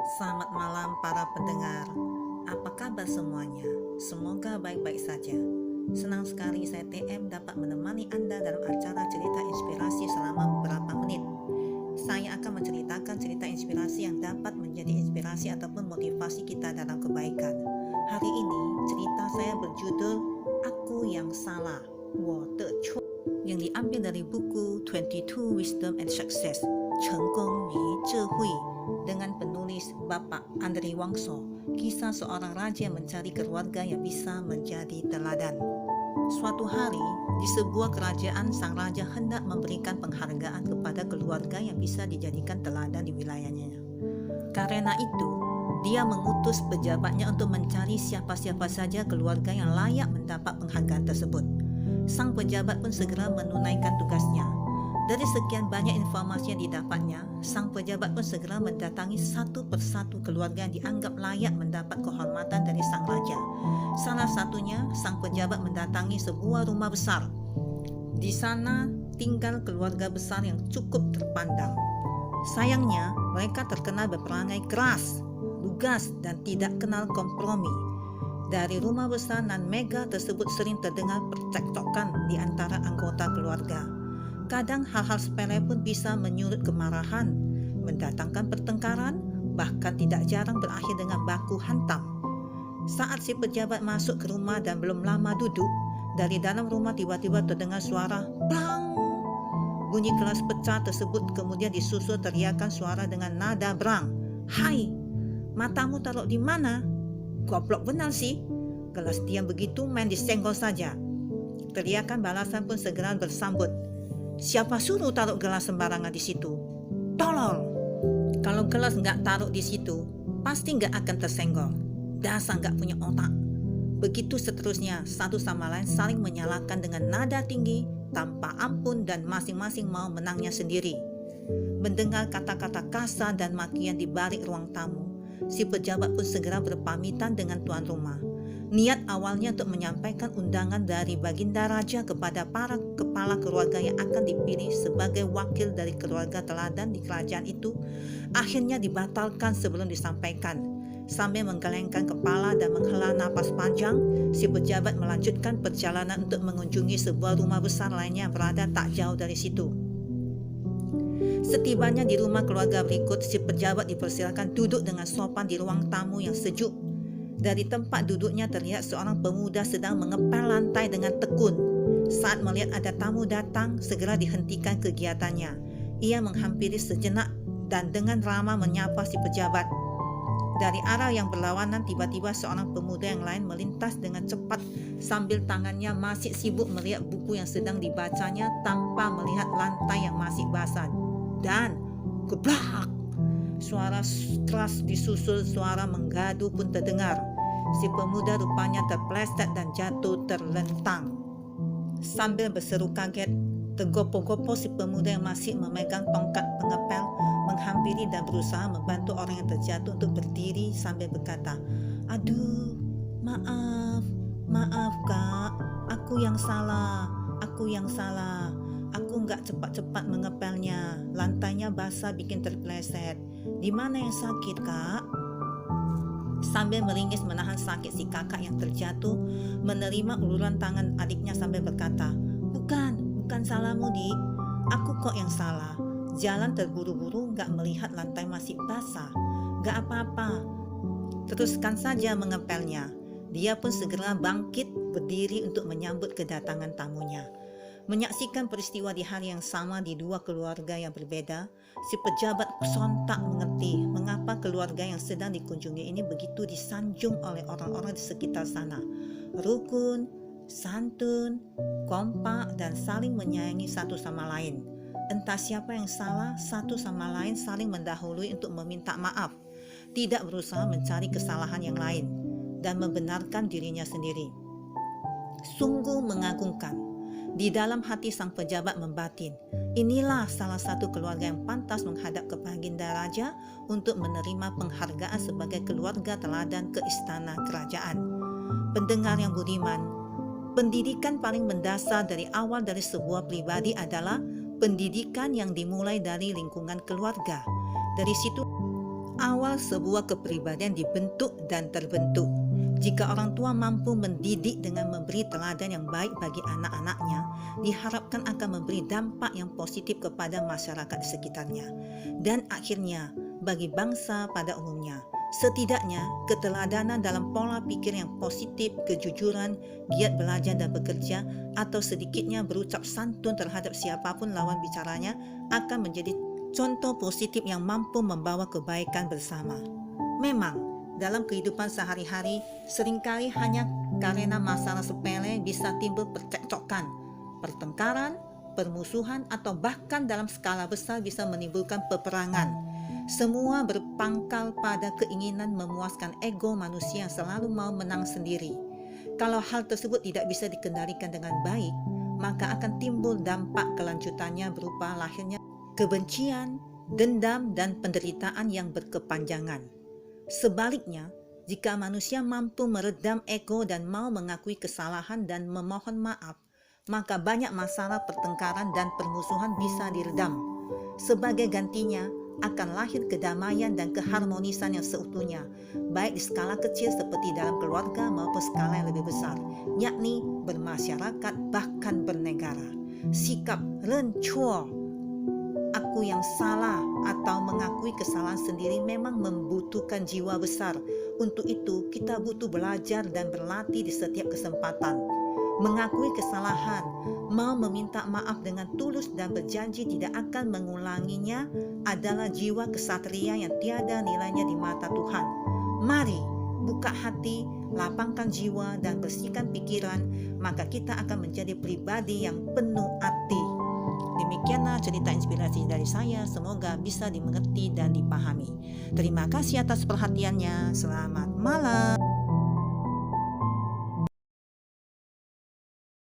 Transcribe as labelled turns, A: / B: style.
A: Selamat malam para pendengar. Apa kabar semuanya? Semoga baik-baik saja. Senang sekali saya TM dapat menemani Anda dalam acara cerita inspirasi selama beberapa menit. Saya akan menceritakan cerita inspirasi yang dapat menjadi inspirasi ataupun motivasi kita dalam kebaikan. Hari ini cerita saya berjudul Aku Yang Salah, 我的错, yang diambil dari buku 22 Wisdom and Success, 成功与智慧, dengan penulis Bapak Andre Wangso, kisah seorang raja yang mencari keluarga yang bisa menjadi teladan. Suatu hari, di sebuah kerajaan, sang raja hendak memberikan penghargaan kepada keluarga yang bisa dijadikan teladan di wilayahnya. Karena itu, dia mengutus pejabatnya untuk mencari siapa-siapa saja keluarga yang layak mendapat penghargaan tersebut. Sang pejabat pun segera menunaikan tugasnya. Dari sekian banyak informasi yang didapatnya, sang pejabat pun segera mendatangi satu persatu keluarga yang dianggap layak mendapat kehormatan dari sang raja. Salah satunya, sang pejabat mendatangi sebuah rumah besar. Di sana tinggal keluarga besar yang cukup terpandang. Sayangnya, mereka terkenal berperangai keras, lugas, dan tidak kenal kompromi. Dari rumah besar nan mega tersebut sering terdengar percekcokan di antara anggota keluarga. Kadang hal-hal sepele pun bisa menyulut kemarahan, mendatangkan pertengkaran, bahkan tidak jarang berakhir dengan baku hantam. Saat si pejabat masuk ke rumah dan belum lama duduk, dari dalam rumah tiba-tiba terdengar suara bang. Bunyi gelas pecah tersebut kemudian disusul teriakan suara dengan nada berang. Hai, matamu taruh di mana? Goblok benar sih. Gelas diam begitu main disenggol saja. Teriakan balasan pun segera bersambut. Siapa suruh taruh gelas sembarangan di situ? Tolol! Kalau gelas nggak taruh di situ, pasti nggak akan tersenggol. Dasar nggak punya otak. Begitu seterusnya, satu sama lain saling menyalahkan dengan nada tinggi, tanpa ampun dan masing-masing mau menangnya sendiri. Mendengar kata-kata kasar dan makian di balik ruang tamu, si pejabat pun segera berpamitan dengan tuan rumah. Niat awalnya untuk menyampaikan undangan dari baginda raja kepada para kepala keluarga yang akan dipilih sebagai wakil dari keluarga teladan di kerajaan itu, akhirnya dibatalkan sebelum disampaikan. Sambil menggelengkan kepala dan menghela napas panjang, si pejabat melanjutkan perjalanan untuk mengunjungi sebuah rumah besar lainnya yang berada tak jauh dari situ. Setibanya di rumah keluarga berikut, si pejabat dipersilakan duduk dengan sopan di ruang tamu yang sejuk. Dari tempat duduknya terlihat seorang pemuda sedang mengepel lantai dengan tekun. Saat melihat ada tamu datang, segera dihentikan kegiatannya. Ia menghampiri sejenak dan dengan ramah menyapa si pejabat. Dari arah yang berlawanan, tiba-tiba seorang pemuda yang lain melintas dengan cepat sambil tangannya masih sibuk melihat buku yang sedang dibacanya tanpa melihat lantai yang masih basah. Dan geblak! Suara keras disusul suara menggadu pun terdengar. Si pemuda rupanya terpeleset dan jatuh terlentang. Sambil berseru kaget, tergopoh-gopoh si pemuda yang masih memegang tongkat pengepel menghampiri dan berusaha membantu orang yang terjatuh untuk berdiri sambil berkata, "Aduh, maaf kak, aku yang salah. Aku nggak cepat-cepat mengepelnya. Lantainya basah bikin terpeleset. Di mana yang sakit, Kak?" Sambil meringis menahan sakit si kakak yang terjatuh, menerima uluran tangan adiknya sambil berkata, Bukan salahmu, Dik. Aku kok yang salah. Jalan terburu-buru nggak melihat lantai masih basah. Nggak apa-apa. Teruskan saja mengepelnya." Dia pun segera bangkit berdiri untuk menyambut kedatangan tamunya. Menyaksikan peristiwa di hari yang sama di dua keluarga yang berbeda, si pejabat sontak mengerti mengapa keluarga yang sedang dikunjungi ini begitu disanjung oleh orang-orang di sekitar sana. Rukun, santun, kompak, dan saling menyayangi satu sama lain. Entah siapa yang salah, satu sama lain saling mendahului untuk meminta maaf, tidak berusaha mencari kesalahan yang lain, dan membenarkan dirinya sendiri. Sungguh mengagumkan. Di dalam hati sang pejabat membatin, inilah salah satu keluarga yang pantas menghadap ke baginda raja untuk menerima penghargaan sebagai keluarga teladan ke istana kerajaan. Pendengar yang budiman, pendidikan paling mendasar dari awal dari sebuah pribadi adalah pendidikan yang dimulai dari lingkungan keluarga. Dari situ awal sebuah kepribadian dibentuk dan terbentuk. Jika orang tua mampu mendidik dengan memberi teladan yang baik bagi anak-anaknya, diharapkan akan memberi dampak yang positif kepada masyarakat di sekitarnya. Dan akhirnya, bagi bangsa pada umumnya, setidaknya keteladanan dalam pola pikir yang positif, kejujuran, giat belajar dan bekerja, atau sedikitnya berucap santun terhadap siapapun lawan bicaranya akan menjadi contoh positif yang mampu membawa kebaikan bersama. Memang, dalam kehidupan sehari-hari, seringkali hanya karena masalah sepele bisa timbul percekcokan, pertengkaran, permusuhan, atau bahkan dalam skala besar bisa menimbulkan peperangan. Semua berpangkal pada keinginan memuaskan ego manusia yang selalu mau menang sendiri. Kalau hal tersebut tidak bisa dikendalikan dengan baik, maka akan timbul dampak kelanjutannya berupa lahirnya kebencian, dendam, dan penderitaan yang berkepanjangan. Sebaliknya, jika manusia mampu meredam ego dan mau mengakui kesalahan dan memohon maaf, maka banyak masalah pertengkaran dan permusuhan bisa diredam. Sebagai gantinya, akan lahir kedamaian dan keharmonisan yang seutuhnya, baik di skala kecil seperti dalam keluarga maupun skala yang lebih besar, yakni bermasyarakat bahkan bernegara. Sikap rencuo, aku yang salah, atau mengakui kesalahan sendiri memang membutuhkan jiwa besar. Untuk itu, kita butuh belajar dan berlatih di setiap kesempatan. Mengakui kesalahan, mau meminta maaf dengan tulus dan berjanji tidak akan mengulanginya adalah jiwa kesatria yang tiada nilainya di mata Tuhan. Mari buka hati, lapangkan jiwa, dan bersihkan pikiran, maka kita akan menjadi pribadi yang penuh arti. Demikianlah cerita inspirasi dari saya, semoga bisa dimengerti dan dipahami. Terima kasih atas perhatiannya. Selamat malam.